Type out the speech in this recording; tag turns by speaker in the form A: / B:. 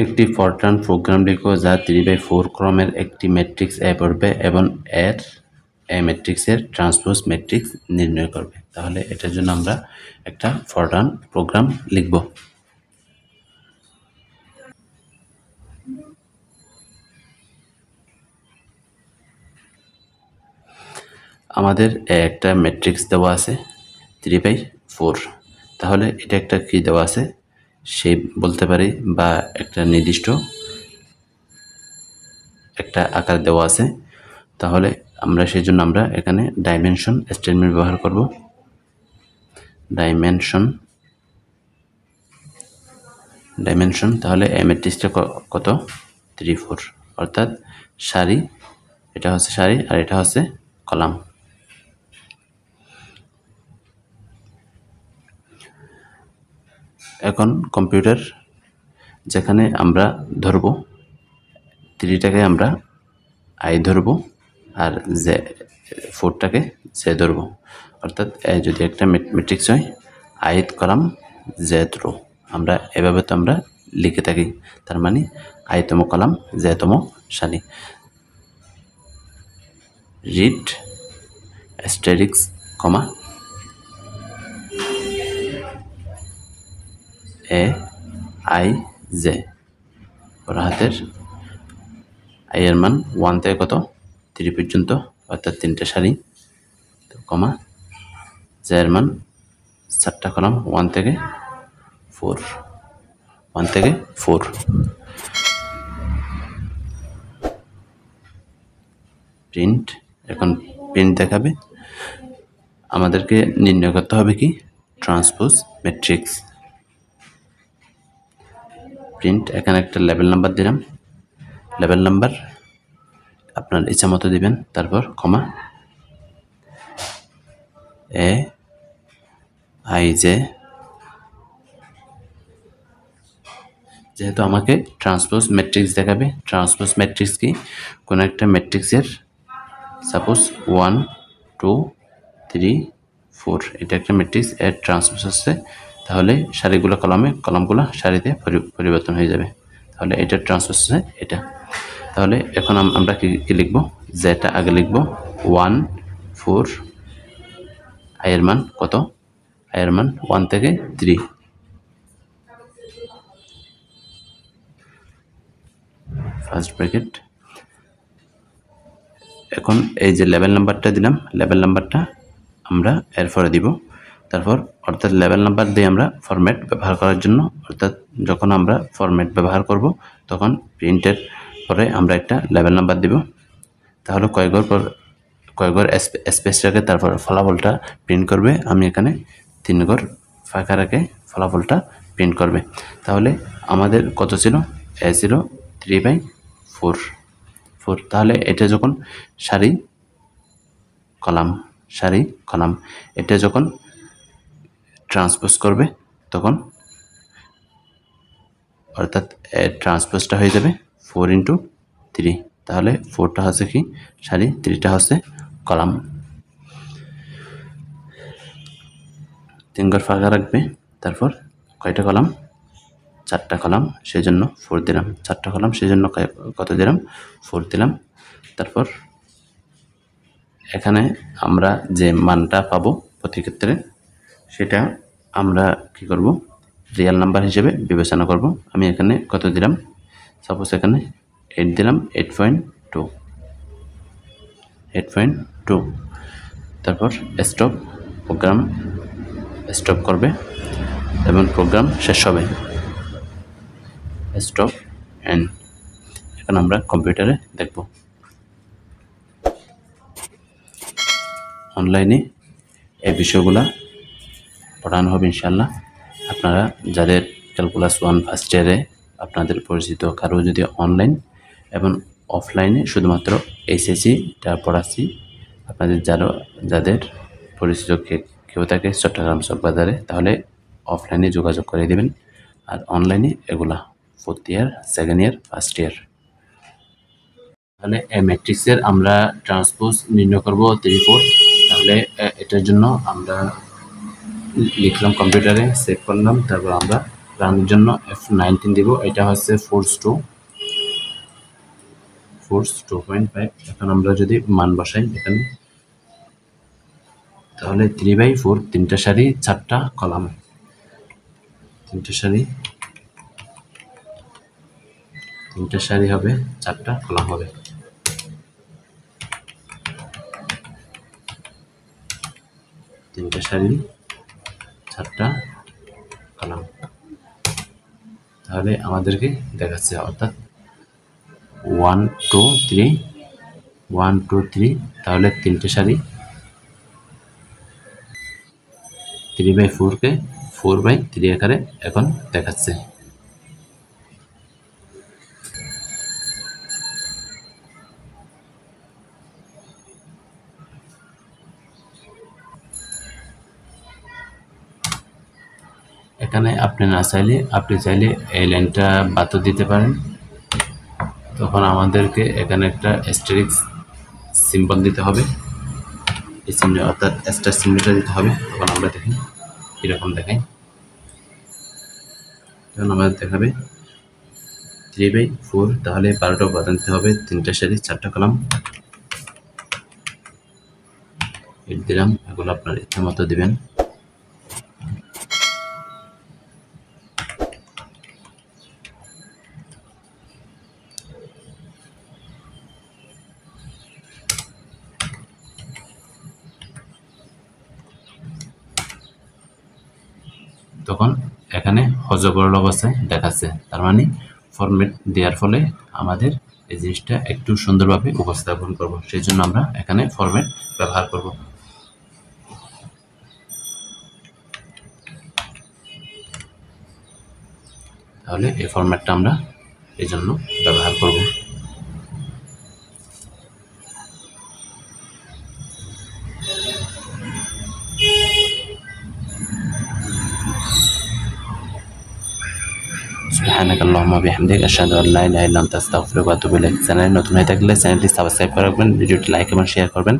A: একটি Fortran programme লিখো যা 3/4 ক্রমের একটি ম্যাট্রিক্স এ পড়বে এবং এর এ ম্যাট্রিক্সের ট্রান্সপোজ ম্যাট্রিক্স নির্ণয় করবে। তাহলে এটার জন্য আমরা একটা ফরট্রান প্রোগ্রাম লিখব। আমাদের একটা ম্যাট্রিক্স দেওয়া আছে 3/4, তাহলে এটা একটা কি দেওয়া আছে সেই বলতে পারি, বা একটা নির্দিষ্ট একটা আকার দেওয়া আছে। তাহলে আমরা সেই জন্য আমরা এখানে ডাইমেনশন স্টেটমেন্ট ব্যবহার করব। ডাইমেনশন তাহলে এই ম্যাট্রিক্সটা কত 3/4, অর্থাৎ সারি, এটা হচ্ছে সারি আর এটা হচ্ছে কলাম। এখন কম্পিউটার যেখানে আমরা ধরব 3টাকে আমরা আই ধরব আর জে 4টাকে জে ধরব, অর্থাৎ যদি একটা ম্যাট্রিক্স হয় আইথ কলাম জেথ রো, আমরা এভাবে তো আমরা লিখে থাকি। তার মানে আইতম কলাম জেতম সারি। Read Asterix comma A I J, বড় হাতের আই এর মান 1 থেকে কত 3 পর্যন্ত, অর্থাৎ 3টে সারি, কমা জে এর মান 4টা কলাম 1 থেকে 4 প্রিন্ট। এখন প্রিন্ট দেখাবে, আমাদেরকে নির্ণয় করতে হবে কি ট্রান্সপোজ ম্যাট্রিক্স। প্রিন্ট, এখানে একটা লেভেল নাম্বার দিলাম, লেভেল নাম্বার আপনার ইচ্ছা মতো দিবেন, তারপর কমা এ আই জে, যেহেতু আমাকে ট্রান্সপোজ ম্যাট্রিক্স দেখাবে, ট্রান্সপোজ ম্যাট্রিক্স কি কোনো একটা ম্যাট্রিক্সের সাপোজ 1 2 3 4, এটা একটা ম্যাট্রিক্স, এর ট্রান্সপোজ হচ্ছে, তাহলে সারিগুলো কলামে, কলামগুলো সারিতে পরিবর্তন হয়ে যাবে। তাহলে এটার ট্রান্সপোজ হচ্ছে এটা। তাহলে এখন আমরা কি লিখব, যেটা আগে লিখব 1 4, আয়ের মান কত, আয়ের মান 1 থেকে 3, ফার্স্ট ব্র্যাকেট। এখন এই যে লেভেল নাম্বারটা দিলাম, লেভেল নাম্বারটা আমরা এরপরে দিব, তারপর অর্থাৎ লেভেল নাম্বার দিয়ে আমরা ফরম্যাট ব্যবহার করার জন্য, অর্থাৎ যখন আমরা ফরম্যাট ব্যবহার করব তখন প্রিন্টের পরে আমরা একটা লেভেল নাম্বার দিব। তাহলে কয়েকবার স্পেস রেখে তারপর ফলাফলটা প্রিন্ট করবে। আমি এখানে 3 ঘর ফাঁকা রেখে ফলাফলটা প্রিন্ট করবে। তাহলে আমাদের কত ছিল, এ ছিল 3/4, তাহলে এটা যখন সারি কলাম এটা যখন ট্রান্সপোজ করবে তখন, অর্থাৎ ট্রান্সপোজটা হয়ে যাবে 4 × 3, তাহলে 4টা হচ্ছে কি সারি, 3টা হচ্ছে কলাম। 3 ঘর ফাঁকা রাখবে, তারপর কয়টা কলাম 4টা কলাম, সেই জন্য 4 দিলাম, 4টা কলাম সেই জন্য কত দিলাম 4 দিলাম। তারপর এখানে আমরা যে মানটা পাবো প্রতি ক্ষেত্রে সেটা আমরা কি করব, রিয়েল নাম্বার হিসেবে বিবেচনা করব। আমি এখানে কত দিলাম, সাপোজ এখানে 8 দিলাম, 8.2, তারপর স্টপ, প্রোগ্রাম স্টপ করবে এবং প্রোগ্রাম শেষ হবে, স্টপ এন্ড। এখন আমরা কম্পিউটারে দেখব। অনলাইনে এই বিষয়গুলো পড়ানো হবে ইনশাআল্লাহ। আপনারা যাদের ক্যালকুলাস 1 ফার্স্ট ইয়ারে আপনাদের পরিচিত কারো যদি অনলাইন এবং অফলাইনে শুধুমাত্র এইচএসসিটা পড়াচ্ছি, আপনাদের যাদের পরিচিত কেউ থাকে চট্টগ্রাম চকবাজারে, তাহলে অফলাইনে যোগাযোগ করে দেবেন, আর অনলাইনে এগুলা 4th ইয়ার, 2nd ইয়ার, 1st ইয়ার। তাহলে এই ম্যাট্রিক্সের আমরা ট্রান্সপোজ নির্ণয় করব 3/4। তাহলে এটার জন্য আমরা লিখলাম, কম্পিউটারে সেভ করলাম, তারপর আমরা রানের জন্য F19 দিব। এটা হচ্ছে ফোর্স 2.5। এখন আমরা যদি মান বসাই এখানে, তাহলে 3/4, 3টা সারি 4টা কলাম, 3টা সারি, 3টা সারি হবে, 4টা কলাম হবে। তিনটা সারি, 4টা কলাম। তাহলে আমাদেরকে দেখাচ্ছে, অর্থাৎ 1 2 3, 1 2 3, তাহলে 3টে সারি 3/4কে 4/3 আকারে এখন দেখাচ্ছে। এখানে আপনি চাইলে এই লাইনটা বাদও দিতে পারেন। তখন আমাদেরকে এখানে একটা অ্যাস্টেরিক্স সিম্বল দিতে হবে, এই চিহ্ন অর্থাৎ স্টার চিহ্নটা দিতে হবে। তখন আমরা দেখি এরকম দেখাই, তখন আমাদের দেখাবে 3/4। তাহলে 12টা উপাদান দিতে হবে, 3টা সারি, 4টা কলাম। এর দিলাম, এগুলো আপনার ইচ্ছা মতো দিবেন। তখন এখানে হজবরল অবস্থায় দেখাচ্ছে, তার মানে ফরম্যাট দেওয়ার ফলে আমাদের এই জিনিসটা একটু সুন্দরভাবে উপস্থাপন করব, সেই জন্য আমরা এখানে ফরম্যাট ব্যবহার করব। তাহলে এই ফরম্যাটটা আমরা এই জন্য ব্যবহার করব। সুবহানাকাল্লাহুম্মা বিহামদিক আশহাদু আল্লা ইলাহা ইল্লা আনতা আস্তাগফিরুকা ওয়া আতুবু ইলাইক। চ্যানেলে নতুন হয়ে থাকলে চ্যানেলটি সাবস্ক্রাইব করে রাখবেন, ভিডিওটি লাইক এবং শেয়ার করবেন।